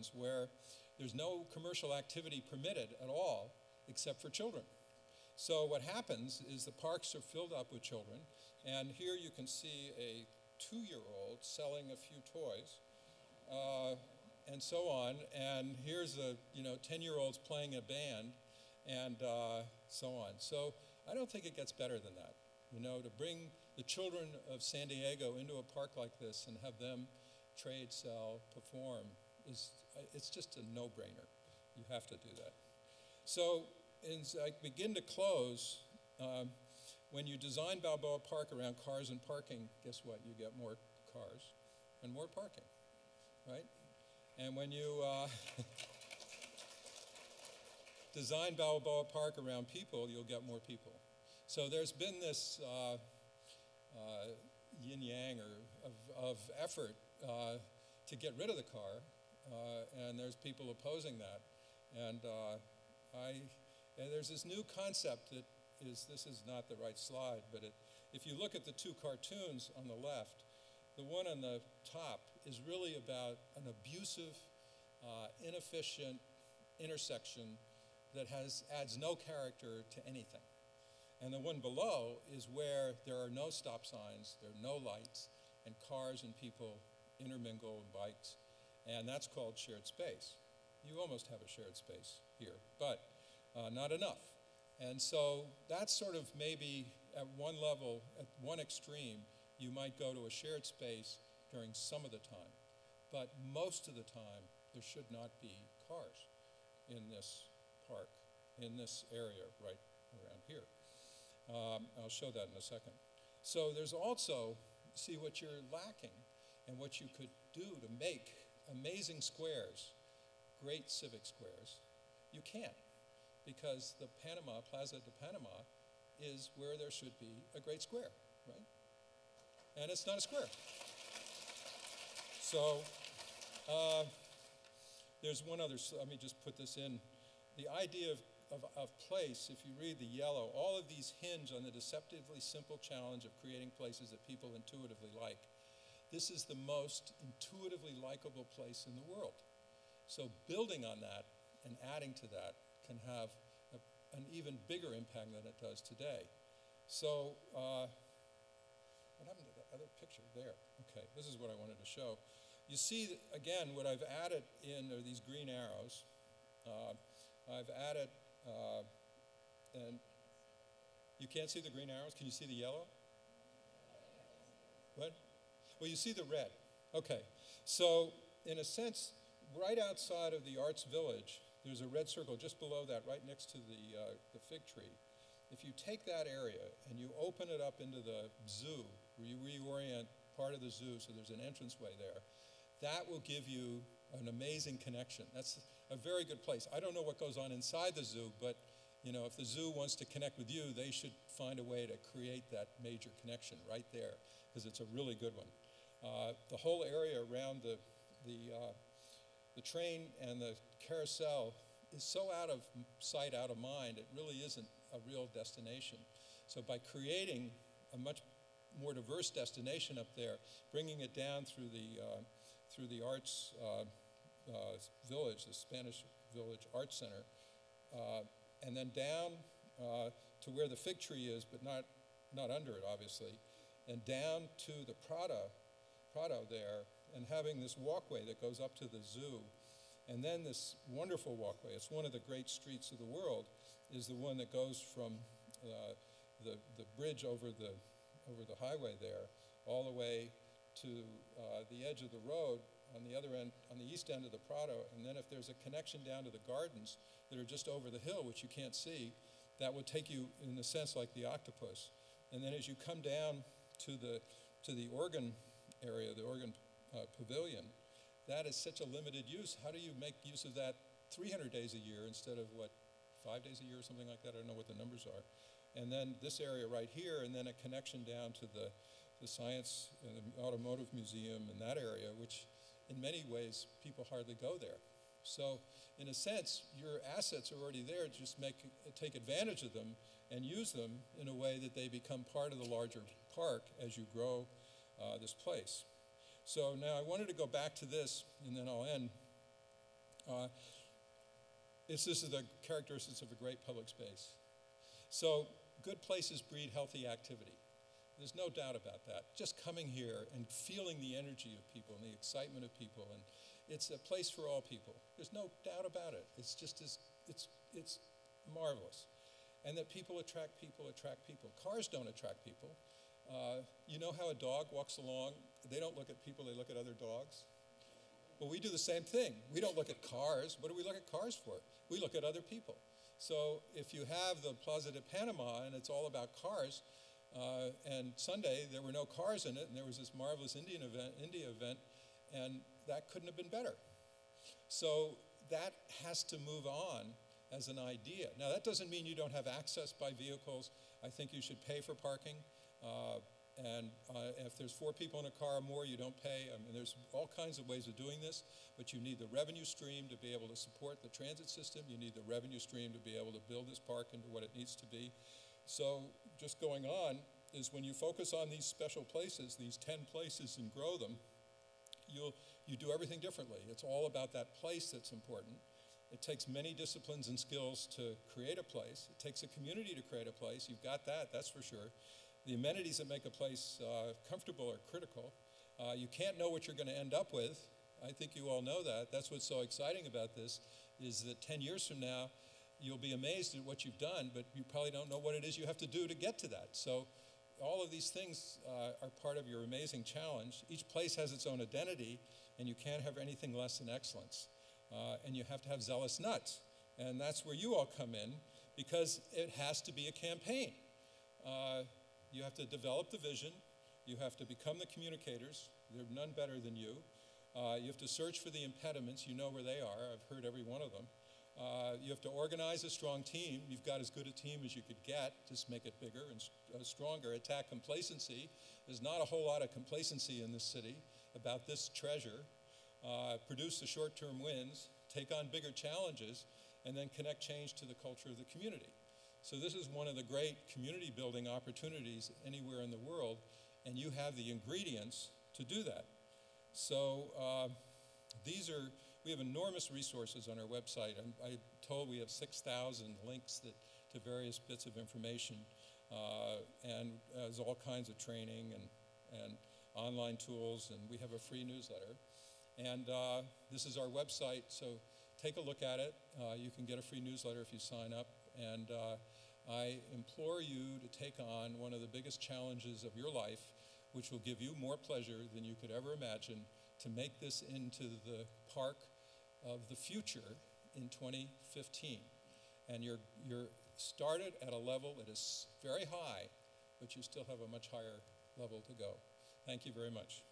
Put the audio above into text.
zones where there's no commercial activity permitted at all except for children. So what happens is the parks are filled up with children, and here you can see a 2-year-old selling a few toys, and so on. And here's a 10-year-olds playing a band, and so on. So I don't think it gets better than that. To bring the children of San Diego into a park like this and have them trade, sell, perform it's just a no-brainer. You have to do that. So as I begin to close, when you design Balboa Park around cars and parking, guess what? You get more cars and more parking, right? And when you design Balboa Park around people, you'll get more people. So there's been this yin-yang of effort to get rid of the car, and there's people opposing that. And there's this new concept that this is not the right slide, but if you look at the two cartoons on the left, the one on the top is really about an abusive, inefficient intersection that adds no character to anything. And the one below is where there are no stop signs, there are no lights, and cars and people intermingle and bikes, and that's called shared space. You almost have a shared space here, but not enough. And so that's sort of maybe at one level, at one extreme, you might go to a shared space during some of the time, but most of the time there should not be cars in this park, in this area right around here. I'll show that in a second. So there's also, see what you're lacking and what you could do to make amazing squares, great civic squares. You can't, because the Plaza de Panama is where there should be a great square, right? And it's not a square. So there's one other, let me just put this in. The idea of place, if you read the yellow, all of these hinge on the deceptively simple challenge of creating places that people intuitively like. This is the most intuitively likable place in the world. So building on that and adding to that can have an even bigger impact than it does today. So what happened to the other picture there? Okay, this is what I wanted to show. You see, again, what I've added in are these green arrows. I've added, and you can't see the green arrows. Can you see the yellow? What? Well, you see the red. Okay, so in a sense, right outside of the Arts Village, there's a red circle just below that, right next to the fig tree. If you take that area and you open it up into the zoo, where you reorient part of the zoo so there's an entranceway there, that will give you an amazing connection. That's a very good place. I don't know what goes on inside the zoo, but if the zoo wants to connect with you, they should find a way to create that major connection right there, because it's a really good one. The whole area around the train and the carousel is so out of sight, out of mind, it really isn't a real destination. So by creating a much more diverse destination up there, bringing it down through the Arts Village, the Spanish Village Arts Center, and then down to where the fig tree is, but not under it, obviously, and down to the Prado there, and having this walkway that goes up to the zoo, and then this wonderful walkway. It's one of the great streets of the world, is the one that goes from the bridge over the highway there, all the way to the edge of the road on the other end, on the east end of the Prado, and then if there's a connection down to the gardens that are just over the hill, which you can't see, that would take you, in a sense, like the octopus. And then as you come down to the organ area, the organ pavilion, that is such a limited use. How do you make use of that 300 days a year instead of, what, 5 days a year or something like that? I don't know what the numbers are. And then this area right here, and then a connection down to the Science and the Automotive Museum and that area, which in many ways people hardly go there. So in a sense, your assets are already there. Just take advantage of them and use them in a way that they become part of the larger park as you grow this place. So now I wanted to go back to this, and then I'll end. This is the characteristics of a great public space. So good places breed healthy activity. There's no doubt about that. Just coming here and feeling the energy of people and the excitement of people, and it's a place for all people. There's no doubt about it. It's just it's marvelous. And that people attract people attract people. Cars don't attract people. You know how a dog walks along? They don't look at people, they look at other dogs. Well, we do the same thing. We don't look at cars. What do we look at cars for? We look at other people. So if you have the Plaza de Panama and it's all about cars, and Sunday there were no cars in it, and there was this marvelous India event, and that couldn't have been better. So that has to move on as an idea. Now that doesn't mean you don't have access by vehicles. I think you should pay for parking. And if there's 4 people in a car or more, you don't pay. I mean, there's all kinds of ways of doing this, but you need the revenue stream to be able to support the transit system. You need the revenue stream to be able to build this park into what it needs to be. So just going on is when you focus on these special places, these 10 places, and grow them, you do everything differently. It's all about that place that's important. It takes many disciplines and skills to create a place. It takes a community to create a place. You've got that, that's for sure. The amenities that make a place comfortable are critical. You can't know what you're going to end up with. I think you all know that. That's what's so exciting about this, is that 10 years from now, you'll be amazed at what you've done, but you probably don't know what it is you have to do to get to that. So all of these things are part of your amazing challenge. Each place has its own identity, and you can't have anything less than excellence. And you have to have zealous nuts. And that's where you all come in, because it has to be a campaign. You have to develop the vision. You have to become the communicators. There are none better than you. You have to search for the impediments. You know where they are. I've heard every one of them. You have to organize a strong team. You've got as good a team as you could get. Just make it bigger and stronger. Attack complacency. There's not a whole lot of complacency in this city about this treasure. Produce the short-term wins. Take on bigger challenges. And then connect change to the culture of the community. So this is one of the great community building opportunities anywhere in the world, and you have the ingredients to do that. So we have enormous resources on our website. I'm told we have 6,000 links to various bits of information, and there's all kinds of training and online tools, and we have a free newsletter. And this is our website, so take a look at it. You can get a free newsletter if you sign up. And I implore you to take on one of the biggest challenges of your life, which will give you more pleasure than you could ever imagine, to make this into the park of the future in 2015. And you're started at a level that is very high, but you still have a much higher level to go. Thank you very much.